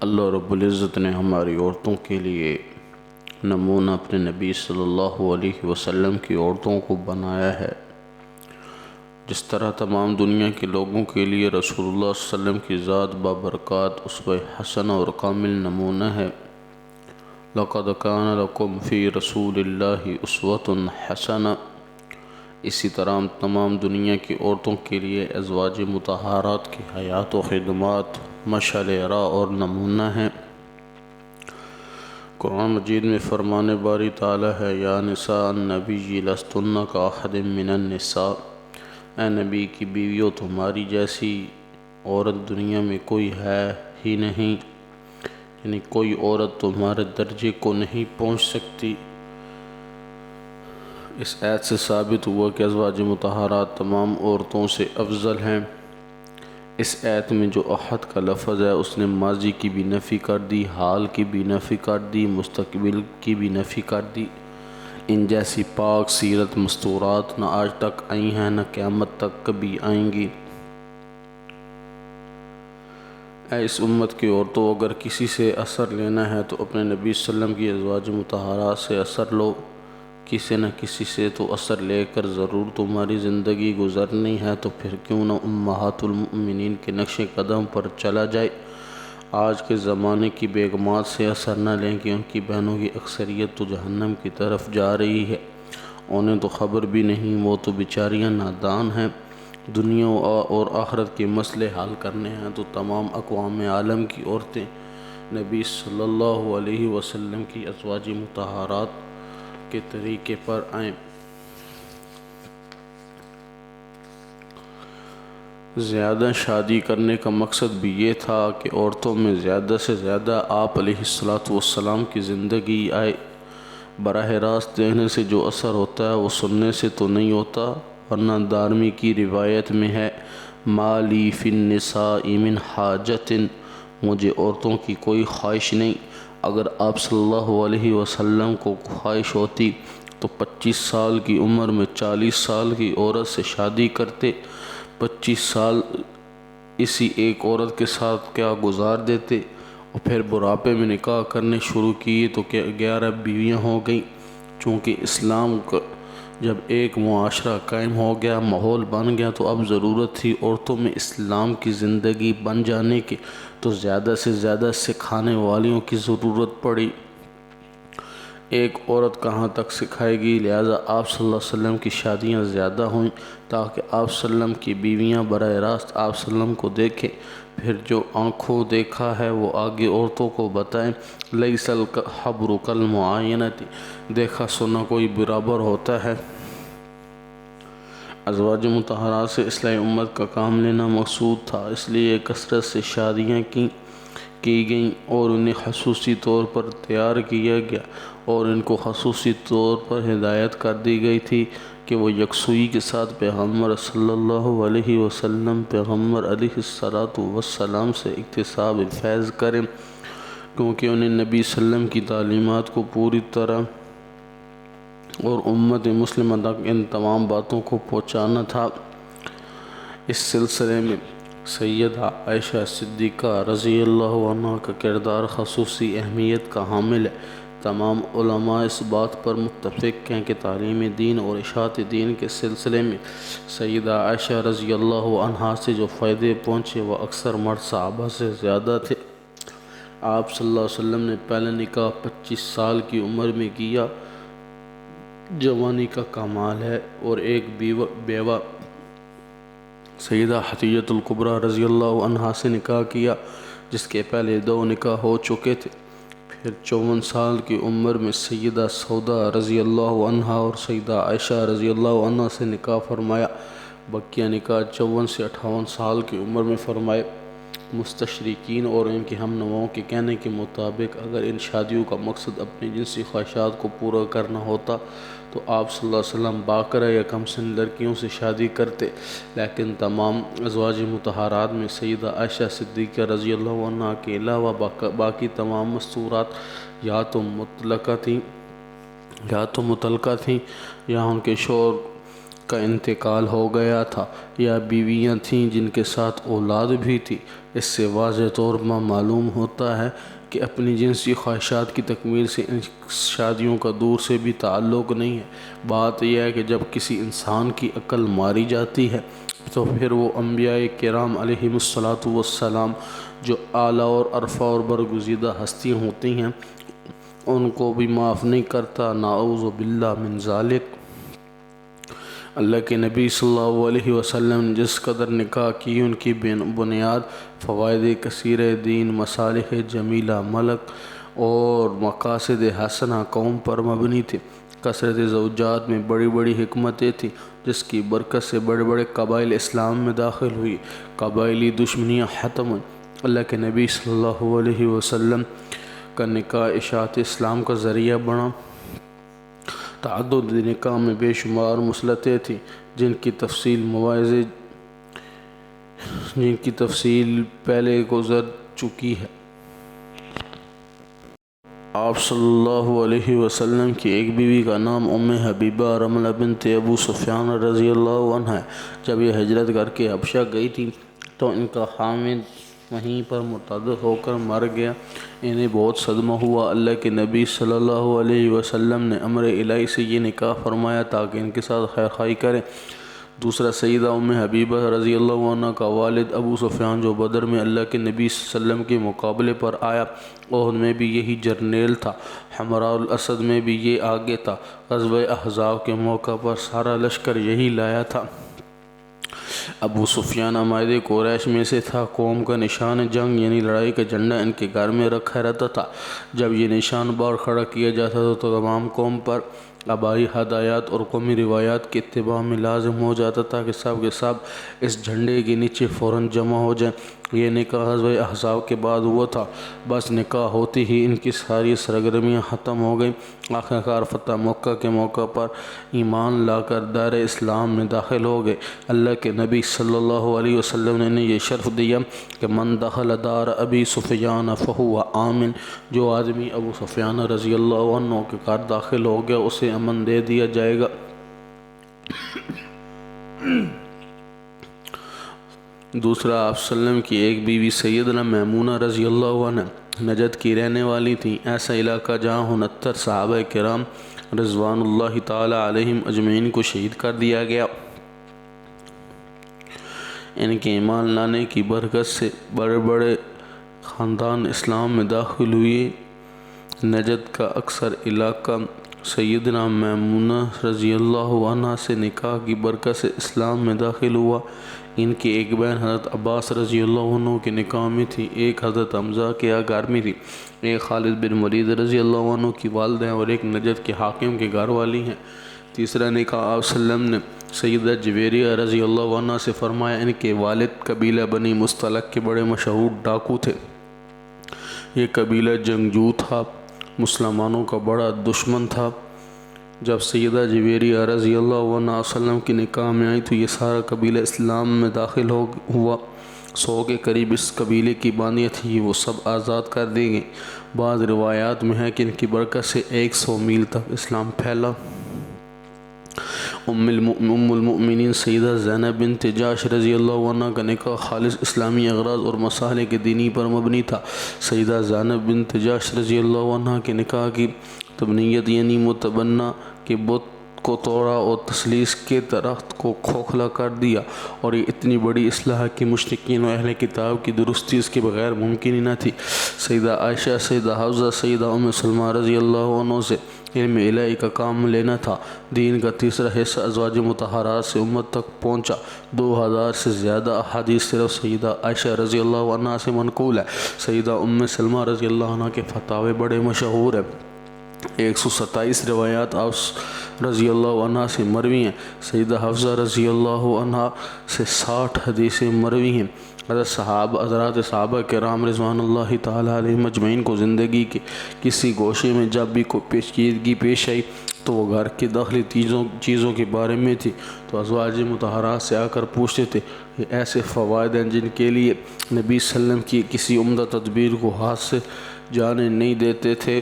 اللہ رب العزت نے ہماری عورتوں کے لیے نمونہ اپنے نبی صلی اللہ علیہ وسلم کی عورتوں کو بنایا ہے۔ جس طرح تمام دنیا کے لوگوں کے لیے رسول اللہ صلی اللہ علیہ وسلم کی ذات بابرکات اسوہ حسنہ اور کامل نمونہ ہے۔ لَقَدْ كَانَ لَكُمْ فِي رَسُولِ اللَّهِ أُسْوَةٌ حَسَنَةٌ۔ اسی طرح تمام دنیا کی عورتوں کے لیے ازواج مطہرات کی حیات و خدمات مشعل راہ اور نمونہ ہیں۔ قرآن مجید میں فرمان باری تعالیٰ ہے، یا نساء النبی لستن کاحد من النساء۔ اے نبی کی بیویوں، تمہاری جیسی عورت دنیا میں کوئی ہے ہی نہیں، یعنی کوئی عورت تمہارے درجے کو نہیں پہنچ سکتی۔ اس آیت سے ثابت ہوا کہ ازواج مطہرات تمام عورتوں سے افضل ہیں۔ اس آیت میں جو احد کا لفظ ہے اس نے ماضی کی بھی نفی کر دی، حال کی بھی نفی کر دی، مستقبل کی بھی نفی کر دی۔ ان جیسی پاک سیرت مستورات نہ آج تک آئی ہیں نہ قیامت تک کبھی آئیں گی۔ اے اس امت کی عورتوں، اگر کسی سے اثر لینا ہے تو اپنے نبی صلی اللہ علیہ وسلم کی ازواج مطہرات سے اثر لو۔ کسی نہ کسی سے تو اثر لے کر ضرور تمہاری زندگی گزرنی ہے، تو پھر کیوں نہ امہات المؤمنین کے نقش قدم پر چلا جائے۔ آج کے زمانے کی بیگمات سے اثر نہ لیں کہ ان کی بہنوں کی اکثریت تو جہنم کی طرف جا رہی ہے، انہیں تو خبر بھی نہیں، وہ تو بیچاریاں نادان ہیں۔ دنیا اور آخرت کے مسئلے حل کرنے ہیں تو تمام اقوام عالم کی عورتیں نبی صلی اللہ علیہ وسلم کی ازواج مطہرات کے طریقے پر آئیں۔ زیادہ شادی کرنے کا مقصد بھی یہ تھا کہ عورتوں میں زیادہ سے زیادہ آپ علیہ السلام کی زندگی آئے۔ براہ راست دیکھنے سے جو اثر ہوتا ہے وہ سننے سے تو نہیں ہوتا، ورنہ دارمی کی روایت میں ہے، ما لی فی النساء من حاجت، مجھے عورتوں کی کوئی خواہش نہیں۔ اگر آپ صلی اللہ علیہ وسلم کو خواہش ہوتی تو 25 سال کی عمر میں 40 سال کی عورت سے شادی کرتے، 25 سال اسی ایک عورت کے ساتھ کیا گزار دیتے، اور پھر بڑھاپے میں نکاح کرنے شروع کیے تو 11 بیویاں ہو گئیں۔ چونکہ اسلام کا جب ایک معاشرہ قائم ہو گیا، ماحول بن گیا، تو اب ضرورت تھی عورتوں میں اسلام کی زندگی بن جانے کی، تو زیادہ سے زیادہ سکھانے والیوں کی ضرورت پڑی۔ ایک عورت کہاں تک سکھائے گی، لہذا آپ صلی اللہ علیہ وسلم کی شادیاں زیادہ ہوئیں تاکہ آپ صلی اللہ علیہ وسلم کی بیویاں براہ راست آپ صلی اللہ علیہ وسلم کو دیکھیں، پھر جو آنکھوں دیکھا ہے وہ آگے عورتوں کو بتائیں۔ لیس الحبر کالمعاینۃ، دیکھا سنا کوئی برابر ہوتا ہے۔ ازواج مطہرات سے اصلاح امت کا کام لینا مقصود تھا، اس لیے کثرت سے شادیاں کی گئیں اور انہیں خصوصی طور پر تیار کیا گیا، اور ان کو خصوصی طور پر ہدایت کر دی گئی تھی کہ وہ یکسوئی کے ساتھ پیغمبر صلی اللہ علیہ وسلم، پیغمبر علیہ السلام سے اکتساب فیض کریں، کیونکہ انہیں نبی صلی اللہ علیہ وسلم کی تعلیمات کو پوری طرح اور امت مسلمہ تک ان تمام باتوں کو پہنچانا تھا۔ اس سلسلے میں سیدہ عائشہ صدیقہ رضی اللہ عنہا کا کردار خصوصی اہمیت کا حامل ہے۔ تمام علماء اس بات پر متفق ہیں کہ تعلیم دین اور اشاعت دین کے سلسلے میں سیدہ عائشہ رضی اللہ عنہا سے جو فائدے پہنچے وہ اکثر مرد صحابہ سے زیادہ تھے۔ آپ صلی اللہ علیہ وسلم نے پہلا نکاح 25 سال کی عمر میں کیا، جوانی کا کمال ہے، اور ایک بیوہ سیدہ خدیجہ الکبریٰ رضی اللہ عنہا سے نکاح کیا جس کے پہلے 2 نکاح ہو چکے تھے۔ پھر 54 سال کی عمر میں سیدہ سودا رضی اللہ عنہا اور سیدہ عائشہ رضی اللہ عنہا سے نکاح فرمایا۔ بقیہ نکاح 54 سے 58 سال کی عمر میں فرمائے۔ مستشرقین اور ان کے ہم نواؤں کے کہنے کے مطابق اگر ان شادیوں کا مقصد اپنی جنسی خواہشات کو پورا کرنا ہوتا تو آپ صلی اللہ علیہ وسلم باقرہ یا کم سن لڑکیوں سے شادی کرتے، لیکن تمام ازواج مطہرات میں سیدہ عائشہ صدیقہ رضی اللہ عنہا کے علاوہ باقی تمام مستورات یا تو مطلقہ تھیں یا ان کے شوہر کا انتقال ہو گیا تھا یا بیویاں تھیں جن کے ساتھ اولاد بھی تھی۔ اس سے واضح طور پر معلوم ہوتا ہے کہ اپنی جنسی خواہشات کی تکمیل سے ان شادیوں کا دور سے بھی تعلق نہیں ہے۔ بات یہ ہے کہ جب کسی انسان کی عقل ماری جاتی ہے تو پھر وہ انبیاء کرام علیہم السلام جو اعلیٰ اور عرفہ اور برگزیدہ ہستیاں ہوتی ہیں ان کو بھی معاف نہیں کرتا۔ نعوذ باللہ من ذالک۔ اللہ کے نبی صلی اللہ علیہ وسلم نے جس قدر نکاح کی ان کی بنیاد فوائد کثیر دین، مصالح جمیلہ ملک اور مقاصد حسنہ قوم پر مبنی تھی۔ کثرت زوجات میں بڑی بڑی حکمتیں تھیں جس کی برکت سے بڑے بڑے قبائل اسلام میں داخل ہوئی، قبائلی دشمنیاں ختم ہوئیں۔ اللہ کے نبی صلی اللہ علیہ وسلم کا نکاح اشاعت اسلام کا ذریعہ بنا۔ تعدد نکاح میں بے شمار مصلحتیں تھیں جن کی تفصیل پہلے گزر چکی ہے۔ آپ صلی اللہ علیہ وسلم کی ایک بیوی کا نام ام حبیبہ رملہ بنت ابو سفیان رضی اللہ عنہ ہے۔ جب یہ ہجرت کر کے حبشہ گئی تھی تو ان کا خامد وہیں پر مرتد ہو کر مر گیا۔ انہیں بہت صدمہ ہوا۔ اللہ کے نبی صلی اللہ علیہ وسلم نے امر الہی سے یہ نکاح فرمایا تاکہ ان کے ساتھ خیر خواہی کریں۔ دوسرا سیدہ ام حبیبہ رضی اللہ عنہ کا والد ابو سفیان جو بدر میں اللہ کے نبی صلی اللہ علیہ وسلم کے مقابلے پر آیا، احد میں بھی یہی جرنیل تھا، حمراء الاسد میں بھی یہ آگے تھا، غزوہ احزاب کے موقع پر سارا لشکر یہی لایا تھا۔ ابو سفیان عمائد قریش میں سے تھا۔ قوم کا نشان جنگ یعنی لڑائی کا جھنڈا ان کے گھر میں رکھا رہتا تھا۔ جب یہ نشان بار کھڑا کیا جاتا تھا تو تمام قوم پر آبائی ہدایات اور قومی روایات کے اتباع میں لازم ہو جاتا تھا کہ سب کے سب اس جھنڈے کے نیچے فوراً جمع ہو جائیں۔ یہ نکاح غزوہ احزاب کے بعد ہوا تھا۔ بس نکاح ہوتی ہی ان کی ساری سرگرمیاں ختم ہو گئیں۔ آخرکار فتح مکہ کے موقع پر ایمان لا کر دار اسلام میں داخل ہو گئے۔ اللہ کے نبی صلی اللہ علیہ وسلم نے انہیں یہ شرف دیا کہ من دخل دار ابی سفیان فہو آمن، جو آدمی ابو سفیان رضی اللہ عنہ کے گھر داخل ہو گیا اسے امن دے دیا جائے گا۔ دوسرا، آپ صلی اللہ علیہ وسلم کی ایک بیوی سیدنا میمونہ رضی اللہ عنہ نجد کی رہنے والی تھی۔ ایسا علاقہ جہاں 69 صحابہ کرام رضوان اللہ تعالی علیہم اجمعین کو شہید کر دیا گیا۔ ان کے ایمان لانے کی برکت سے بڑے بڑے خاندان اسلام میں داخل ہوئے۔ نجد کا اکثر علاقہ سیدنا میمونہ رضی اللہ عنہ سے نکاح کی برکت سے اسلام میں داخل ہوا۔ ان کی ایک بہن حضرت عباس رضی اللہ عنہ کے نکاح میں تھی، ایک حضرت حمزہ کے گھر میں تھی، ایک خالد بن ولید رضی اللہ عنہ کی والدہ ہیں اور ایک نجد کے حاکم کے گھر والی ہیں۔ تیسرا نکاح آپ صلی اللہ علیہ وسلم نے سیدہ جویریہ رضی اللہ عنہ سے فرمایا۔ ان کے والد قبیلہ بنی مستلق کے بڑے مشہور ڈاکو تھے۔ یہ قبیلہ جنگجو تھا، مسلمانوں کا بڑا دشمن تھا۔ جب سیدہ جویریہ رضی اللہ عنہ صلی اللہ علیہ وسلم کی نکاح میں آئی تو یہ سارا قبیلہ اسلام میں داخل ہوا۔ 100 کے قریب اس قبیلے کی بانیاں تھیں، وہ سب آزاد کر دی گئیں۔ بعض روایات میں ہے کہ ان کی برکت سے 100 میل تک اسلام پھیلا۔ ام المؤمنین سیدہ زینب بنت جحش رضی اللہ عنہ کا نکاح خالص اسلامی اغراض اور مصالح کے دینی پر مبنی تھا۔ سیدہ زینب بنت جحش رضی اللہ عنہ کے نکاح کی تبنیت یعنی متبنہ کے بت کو توڑا اور تثلیث کے درخت کو کھوکھلا کر دیا، اور یہ اتنی بڑی اصلاح کہ مشرکین و اہل کتاب کی درستی اس کے بغیر ممکن ہی نہ تھی۔ سیدہ عائشہ، سیدہ حفصہ، سیدہ ام سلمہ رضی اللہ عنہ سے علم الہی کا کام لینا تھا۔ دین کا تیسرا حصہ ازواج مطہرات سے امت تک پہنچا۔ 2000 سے زیادہ احادیث صرف سیدہ عائشہ رضی اللہ عنہ سے منقول ہے۔ سیدہ ام سلمہ رضی اللہ عنہ کے فتاوے بڑے مشہور ہیں۔ 127 روایات آپ رضی اللہ عنہ سے مروی ہیں۔ سیدہ حفصہ رضی اللہ عنہ سے 60 حدیثیں مروی ہیں۔ حضرات صحابہ کرام رضوان اللہ تعالی علیہم اجمعین کو زندگی کے کسی گوشے میں جب بھی کوئی پیچیدگی پیش آئی تو وہ گھر کے داخلی چیزوں کے بارے میں تھی تو ازواج مطہرات سے آ کر پوچھتے تھے۔ یہ ایسے فوائد ہیں جن کے لیے نبی صلی اللہ علیہ وسلم کی کسی عمدہ تدبیر کو ہاتھ سے جانے نہیں دیتے تھے۔